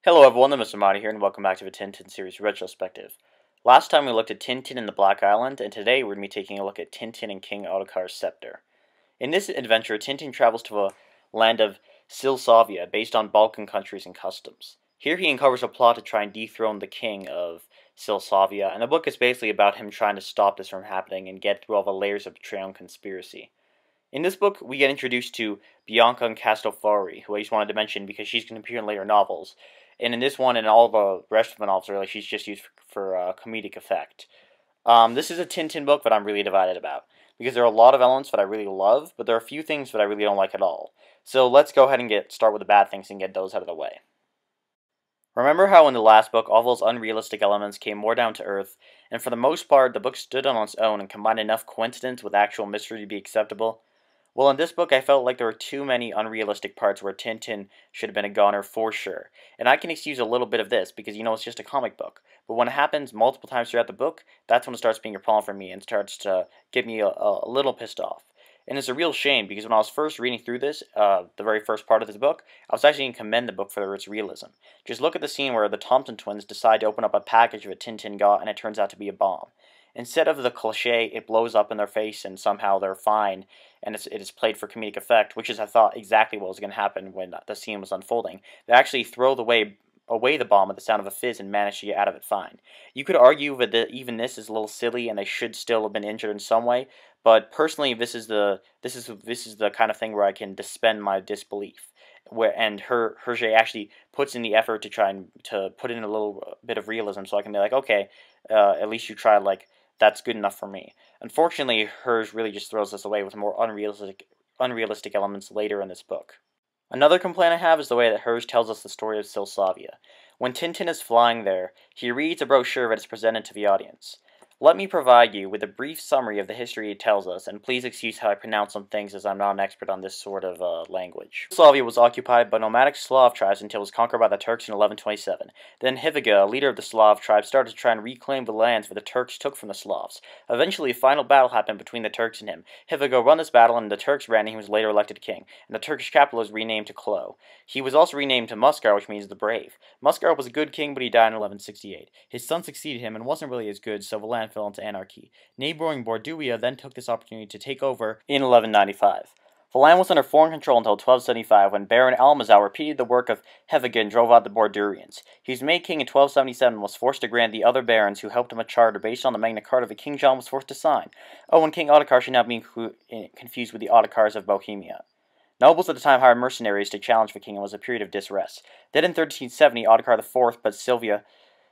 Hello everyone, I'm Mr. Marty here, and welcome back to the Tintin series Retrospective. Last time we looked at Tintin in the Black Island, and today we're going to be taking a look at Tintin and King Ottokar's Sceptre. In this adventure, Tintin travels to a land of Silsavia, based on Balkan countries and customs. Here he uncovers a plot to try and dethrone the king of Silsavia, and the book is basically about him trying to stop this from happening and get through all the layers of betrayal and conspiracy. In this book, we get introduced to Bianca Castofari, who I just wanted to mention because she's going to appear in later novels. And in this one and all the rest of the novels, really, she's just used for comedic effect. This is a Tintin book that I'm really divided about, because there are a lot of elements that I really love, but there are a few things that I really don't like at all. So let's go ahead and start with the bad things and get those out of the way. Remember how in the last book, all those unrealistic elements came more down to earth, and for the most part, the book stood on its own and combined enough coincidence with actual mystery to be acceptable? Well, in this book, I felt like there were too many unrealistic parts where Tintin should have been a goner for sure. And I can excuse a little bit of this because, it's just a comic book. But when it happens multiple times throughout the book, that's when it starts being a problem for me and starts to get me a little pissed off. And it's a real shame because when I was first reading through this, the very first part of this book, I was actually going to commend the book for its realism. Just look at the scene where the Thompson twins decide to open up a package that Tintin got and it turns out to be a bomb. Instead of the cliche, it blows up in their face and somehow they're fine, and it is played for comedic effect, which is, I thought, exactly what was going to happen when the scene was unfolding. They actually throw away the bomb at the sound of a fizz and manage to get out of it fine. You could argue that even this is a little silly and they should still have been injured in some way, but personally, this is the kind of thing where I can suspend my disbelief. And Hergé actually puts in the effort to try and to put in a little bit of realism, so I can be like, okay, at least you tried, that's good enough for me. Unfortunately, hers really just throws us away with more unrealistic elements later in this book. Another complaint I have is the way that hers tells us the story of Silsavia. When Tintin is flying there, he reads a brochure that is presented to the audience. Let me provide you with a brief summary of the history it tells us, and please excuse how I pronounce some things as I'm not an expert on this sort of language. Silsavia was occupied by nomadic Slav tribes until it was conquered by the Turks in 1127. Then Hiviga, a leader of the Slav tribes, started to try and reclaim the lands that the Turks took from the Slavs. Eventually, a final battle happened between the Turks and him. Hiviga won this battle, and the Turks ran, and he was later elected king, and the Turkish capital was renamed to Klo. He was also renamed to Muskar, which means the brave. Muskar was a good king, but he died in 1168. His son succeeded him and wasn't really as good, so the land fell into anarchy. Neighboring Borduia then took this opportunity to take over in 1195. The land was under foreign control until 1275, when Baron Almazal repeated the work of Heviga and drove out the Bordurians. He was made king in 1277 and was forced to grant the other barons who helped him a charter based on the Magna Carta that King John was forced to sign. Oh, and King Ottokar should not be confused with the Ottokars of Bohemia. Nobles at the time hired mercenaries to challenge the king, and was a period of disrest. Then in 1370, Ottokar IV put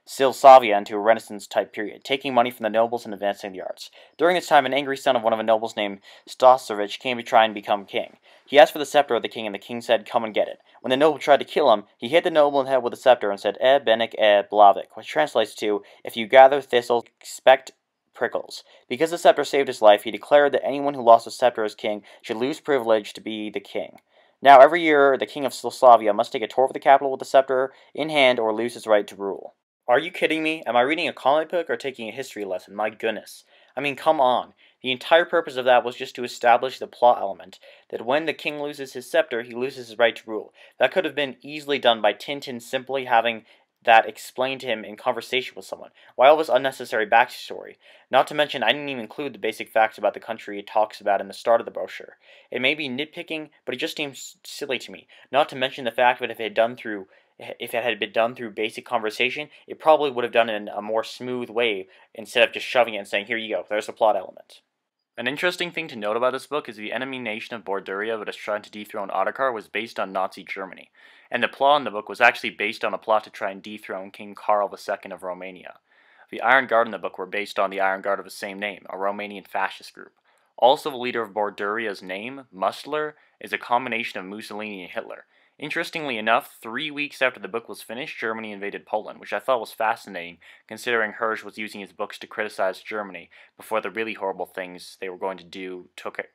Silsavia into a Renaissance-type period, taking money from the nobles and advancing the arts. During this time, an angry son of one of the nobles named Stasovich came to try and become king. He asked for the scepter of the king, and the king said, "Come and get it." When the noble tried to kill him, he hit the noble in the head with the scepter and said, Benik Blavik, which translates to, "If you gather thistles, expect prickles." Because the scepter saved his life, he declared that anyone who lost the scepter as king should lose privilege to be the king. Now, every year, the king of Silsavia must take a tour of the capital with the scepter in hand or lose his right to rule. Are you kidding me? Am I reading a comic book or taking a history lesson? My goodness. I mean, come on. The entire purpose of that was just to establish the plot element, that when the king loses his scepter, he loses his right to rule. That could have been easily done by Tintin simply having that explained to him in conversation with someone. Why all this unnecessary backstory? Not to mention, I didn't even include the basic facts about the country it talks about in the start of the brochure. It may be nitpicking, but it just seems silly to me. Not to mention the fact that if it had been done through basic conversation, it probably would have done it in a more smooth way instead of just shoving it and saying, "Here you go, there's a plot element." An interesting thing to note about this book is the enemy nation of Borduria that is trying to dethrone Ottokar was based on Nazi Germany, and the plot in the book was actually based on a plot to try and dethrone King Karl II of Romania. The Iron Guard in the book were based on the Iron Guard of the same name, a Romanian fascist group. Also, the leader of Borduria's name, Musler, is a combination of Mussolini and Hitler. Interestingly enough, 3 weeks after the book was finished, Germany invaded Poland, which I thought was fascinating, considering Hergé was using his books to criticize Germany before the really horrible things they were going to do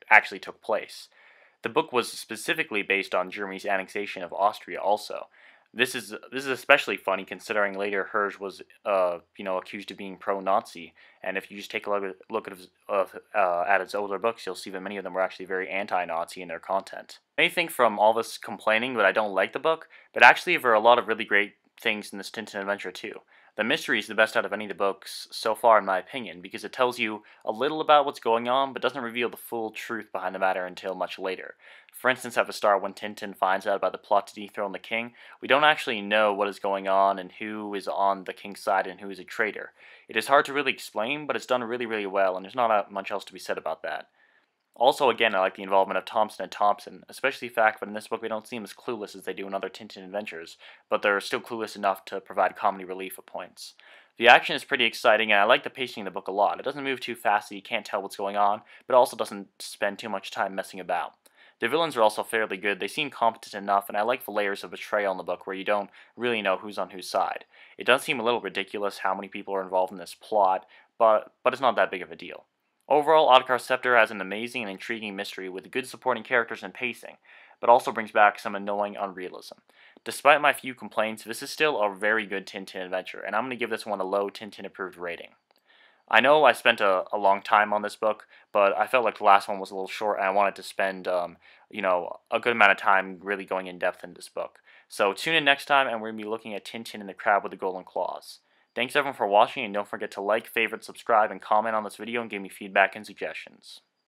actually took place. The book was specifically based on Germany's annexation of Austria also. This is especially funny considering later Hergé was accused of being pro-Nazi, and if you just take a look at his older books, you'll see that many of them were actually very anti-Nazi in their content. I think from all this complaining that I don't like the book, but actually there are a lot of really great things in this Tintin adventure too. The mystery is the best out of any of the books so far, in my opinion, because it tells you a little about what's going on, but doesn't reveal the full truth behind the matter until much later. For instance, at the start, when Tintin finds out about the plot to dethrone the king, we don't actually know what is going on and who is on the king's side and who is a traitor. It is hard to really explain, but it's done really, really well, and there's not much else to be said about that. Also, again, I like the involvement of Thompson and Thompson, especially the fact that in this book they don't seem as clueless as they do in other Tintin adventures, but they're still clueless enough to provide comedy relief at points. The action is pretty exciting, and I like the pacing in the book a lot. It doesn't move too fast so you can't tell what's going on, but also doesn't spend too much time messing about. The villains are also fairly good. They seem competent enough, and I like the layers of betrayal in the book where you don't really know who's on whose side. It does seem a little ridiculous how many people are involved in this plot, but it's not that big of a deal. Overall, Ottokar Sceptre has an amazing and intriguing mystery with good supporting characters and pacing, but also brings back some annoying unrealism. Despite my few complaints, this is still a very good Tintin adventure, and I'm going to give this one a low Tintin approved rating. I know I spent a long time on this book, but I felt like the last one was a little short, and I wanted to spend, a good amount of time really going in depth in this book. So tune in next time, and we're going to be looking at Tintin and the Crab with the Golden Claws. Thanks everyone for watching, and don't forget to like, favorite, subscribe, and comment on this video and give me feedback and suggestions.